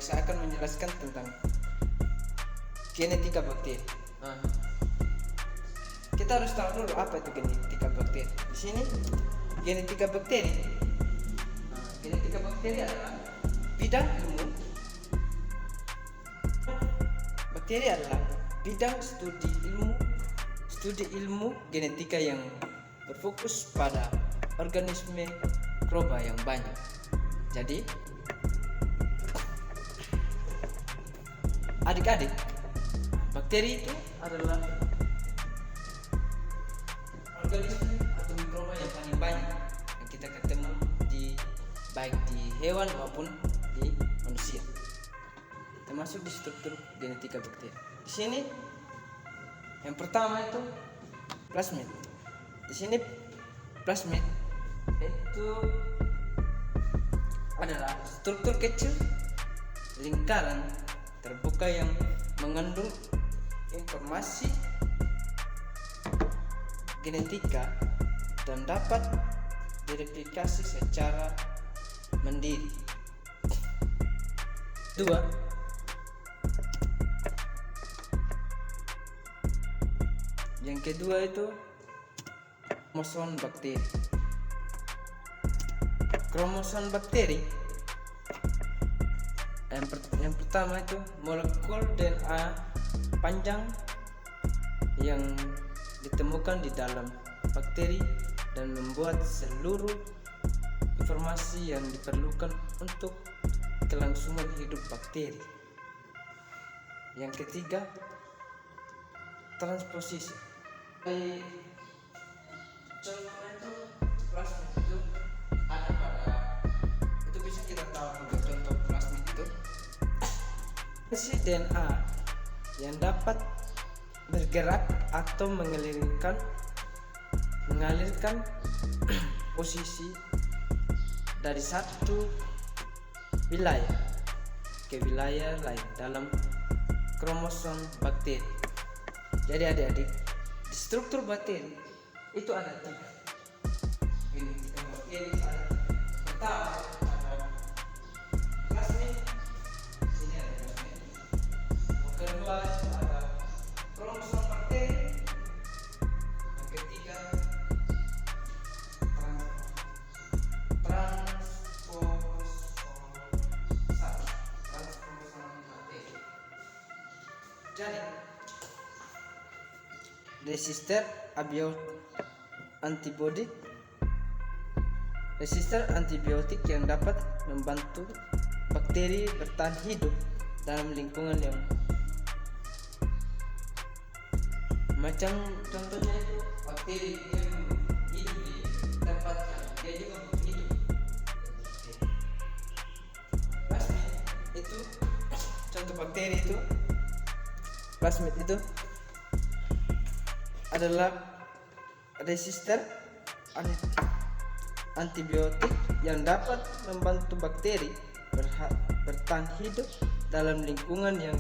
baik, saya akan menjelaskan tentang genetika bakteri. Kita harus tahu dulu apa itu genetika bakteri. Di sini genetika bakteri. Genetika bakteri adalah bidang ilmu. Bakteri adalah bidang studi ilmu genetika yang berfokus pada organisme mikroba yang banyak. Jadi, adik-adik, bakteri itu adalah organisme atau mikroba yang paling banyak yang kita ketemu baik di hewan maupun di manusia, termasuk di struktur genetika bakteri. Di sini yang pertama itu plasmid. Di sini plasmid itu adalah struktur kecil lingkaran terbuka yang mengandung informasi genetika dan dapat direplikasi secara mandiri. Dua, yang kedua itu kromosom bakteri. Kromosom bakteri yang pertama itu molekul DNA panjang yang ditemukan di dalam bakteri dan membuat seluruh informasi yang diperlukan untuk kelangsungan hidup bakteri. Yang ketiga, transposisi. Contohnya itu plasmid itu ada pada, itu bisa kita tahu juga contoh plasmid itu si DNA yang dapat bergerak atau mengalirkan posisi dari satu wilayah ke wilayah lain dalam kromosom bakteri. Jadi adik-adik, di struktur bakteri itu ada tiga. Ini bakteri ada. Pertama ada plasmid. Sini ada plasmid. Yang kedua ada kromosom bakteri. Yang ketiga transposon bakteri. Jadi resistor antibiotik yang dapat membantu bakteri bertahan hidup dalam lingkungan yang macam contohnya itu bakteri yang hidup di tempat yang dia juga hidup. Plasmid itu contoh bakteri itu. Plasmid itu adalah resistor antibiotik yang dapat membantu bakteri bertahan hidup dalam lingkungan yang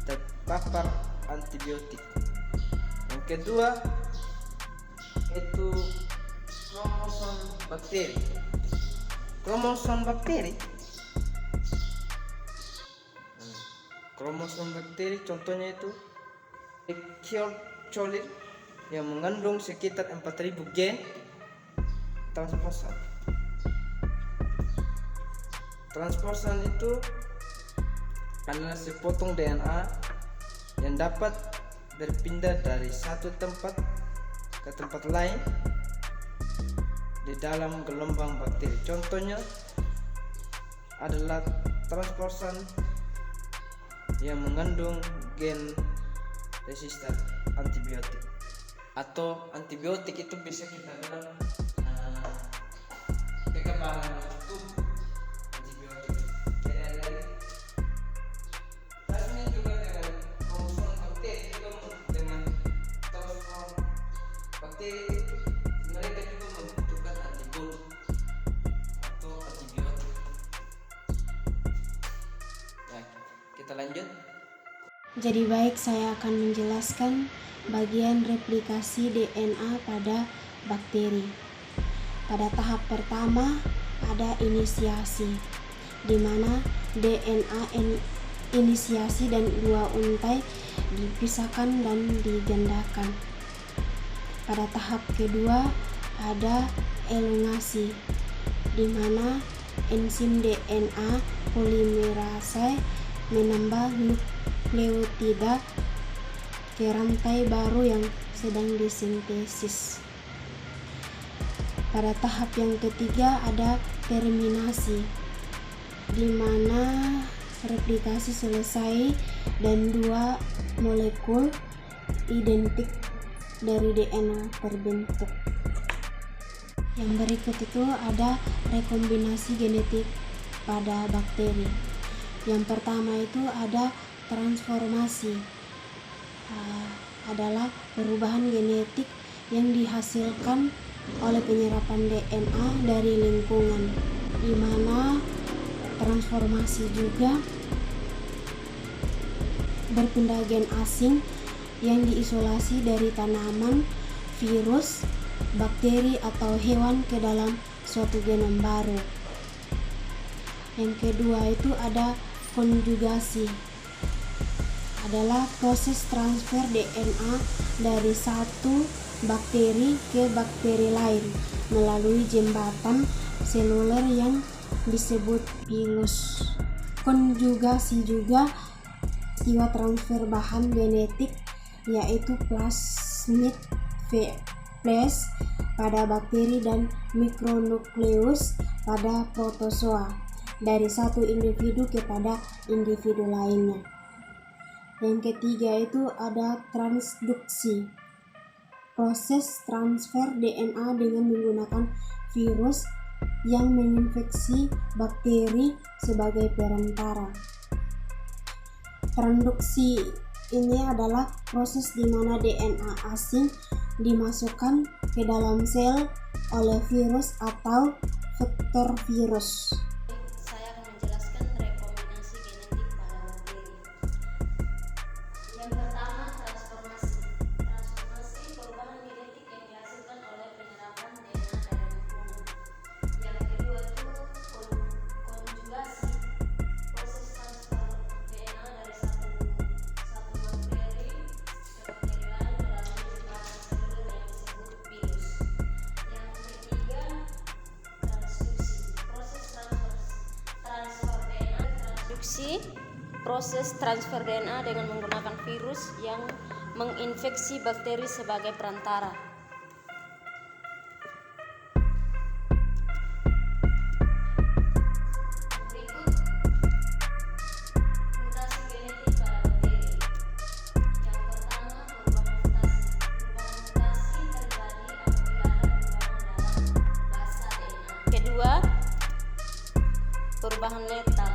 terpapar antibiotik. Yang kedua itu kromosom bakteri. Kromosom bakteri contohnya itu Echinocoli yang mengandung sekitar 4.000 gen transposon. Transposon itu adalah sepotong DNA yang dapat berpindah dari satu tempat ke tempat lain di dalam gelombang bakteri. Contohnya adalah transposon yang mengandung gen resistor antibiotik, atau antibiotik itu bisa kita bilang kekebalan tubuh. Antibiotik dari plasmid juga dengan kromosom bakteri juga dengan transposon bakteri, mereka juga membutuhkan antibiotik atau antibiotik. Ya, kita lanjut. Jadi baik, saya akan menjelaskan bagian replikasi DNA pada bakteri. Pada tahap pertama ada inisiasi, di mana DNA inisiasi dan dua untai dipisahkan dan digandakan. Pada tahap kedua ada elongasi, di mana enzim DNA polimerase menambah nukleotida ke rantai baru yang sedang disintesis. Pada tahap yang ketiga ada terminasi, di mana replikasi selesai dan dua molekul identik dari DNA terbentuk. Yang berikut itu ada rekombinasi genetik pada bakteri. Yang pertama itu ada transformasi, adalah perubahan genetik yang dihasilkan oleh penyerapan DNA dari lingkungan, di mana transformasi juga berpindah gen asing yang diisolasi dari tanaman, virus, bakteri atau hewan ke dalam suatu genom baru. Yang kedua itu ada konjugasi, adalah proses transfer DNA dari satu bakteri ke bakteri lain melalui jembatan seluler yang disebut pilus. Konjugasi juga peristiwa transfer bahan genetik, yaitu plasmid phase pada bakteri dan mikronukleus pada protozoa dari satu individu kepada individu lainnya. Yang ketiga itu ada transduksi, proses transfer DNA dengan menggunakan virus yang menginfeksi bakteri sebagai perantara. Transduksi ini adalah proses di mana DNA asing dimasukkan ke dalam sel oleh virus atau vektor virus. Saya akan menjelaskan rekombinasi genetik pada bakteri. Yang pertama, transformasi. Transformasi perubahan genetik yang dihasilkan oleh penyerapan DNA dari lingkungan. Yang kedua itu konjugasi. Proses transfer DNA dari satu bakteri ke bakteri lain melalui jembatan seluler yang disebut pilus. Yang ketiga, transduksi. Proses transfer DNA dengan menggunakan virus yang menginfeksi bakteri sebagai perantara. Berikut mutasi genetik pada bakteri. Yang pertama, perubahan mutasi. Perubahan mutasi terjadi apabila ada perubahan dalam basa DNA. Kedua, perubahan letal.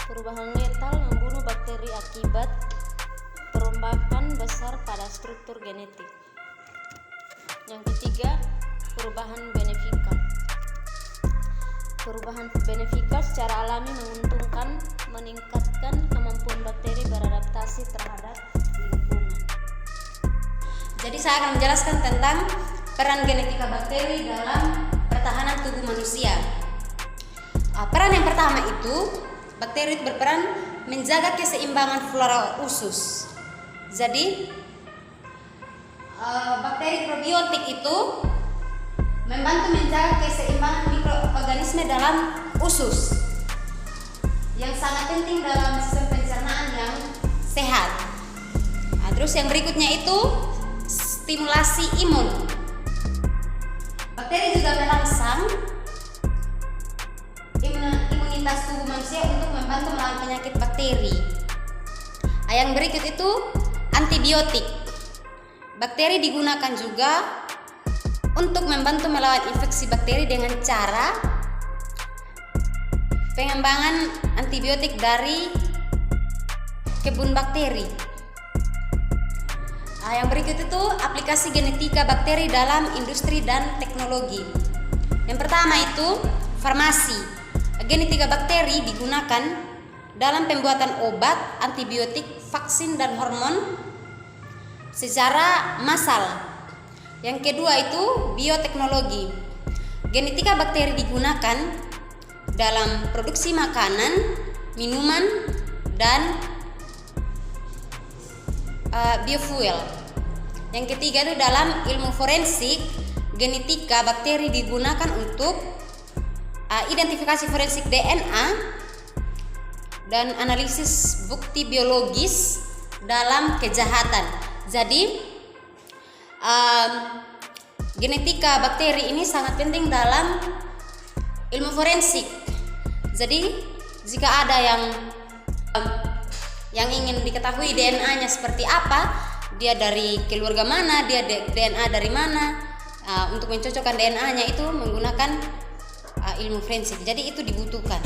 Perubahan letal membunuh bakteri akibat perombakan besar pada struktur genetik. Yang ketiga, perubahan benefikal. Perubahan benefikal secara alami menguntungkan, meningkatkan kemampuan bakteri beradaptasi terhadap lingkungan. Jadi saya akan menjelaskan tentang peran genetika bakteri dalam pertahanan tubuh manusia. Peran yang pertama itu, bakteri berperan menjaga keseimbangan flora usus. Jadi bakteri probiotik itu membantu menjaga keseimbangan mikroorganisme dalam usus, yang sangat penting dalam sistem pencernaan yang sehat. Terus yang berikutnya itu stimulasi imun. Bakteri juga merangsang imunitas tubuh manusia untuk membantu melawan penyakit bakteri. Yang berikut itu antibiotik. Bakteri digunakan juga untuk membantu melawan infeksi bakteri dengan cara pengembangan antibiotik dari kebun bakteri. Yang berikut itu aplikasi genetika bakteri dalam industri dan teknologi. Yang pertama itu farmasi. Genetika bakteri digunakan dalam pembuatan obat, antibiotik, vaksin, dan hormon secara massal. Yang kedua itu bioteknologi. Genetika bakteri digunakan dalam produksi makanan, minuman, dan biofuel. Yang ketiga itu dalam ilmu forensik, genetika bakteri digunakan untuk identifikasi forensik DNA dan analisis bukti biologis dalam kejahatan. Jadi genetika bakteri ini sangat penting dalam ilmu forensik. Jadi jika ada yang ingin diketahui DNA-nya seperti apa, dia dari keluarga mana, dia DNA dari mana, untuk mencocokkan DNA-nya itu menggunakan ilmu forensik. Jadi itu dibutuhkan.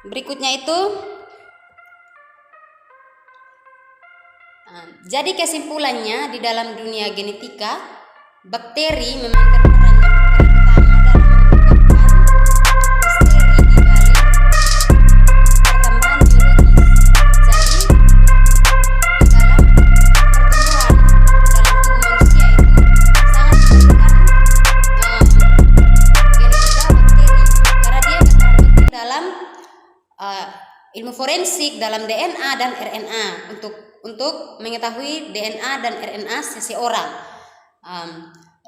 Berikutnya itu, jadi kesimpulannya di dalam dunia genetika, bakteri memainkan peran yang utama dalam menyebabkan misteri di balik perkembangan biologis. Jadi di dalam pertumbuhan dalam tubuh manusia itu sangat dibutuhkan genetika bakteri, karena dia berperan penting dalam ilmu forensik, dalam DNA dan RNA untuk mengetahui DNA dan RNA seseorang.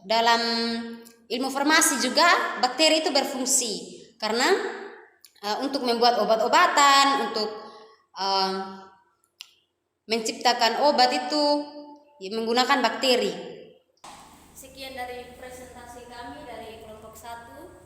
Dalam ilmu farmasi juga bakteri itu berfungsi karena untuk membuat obat-obatan, untuk menciptakan obat itu menggunakan bakteri. Sekian dari presentasi kami dari kelompok 1.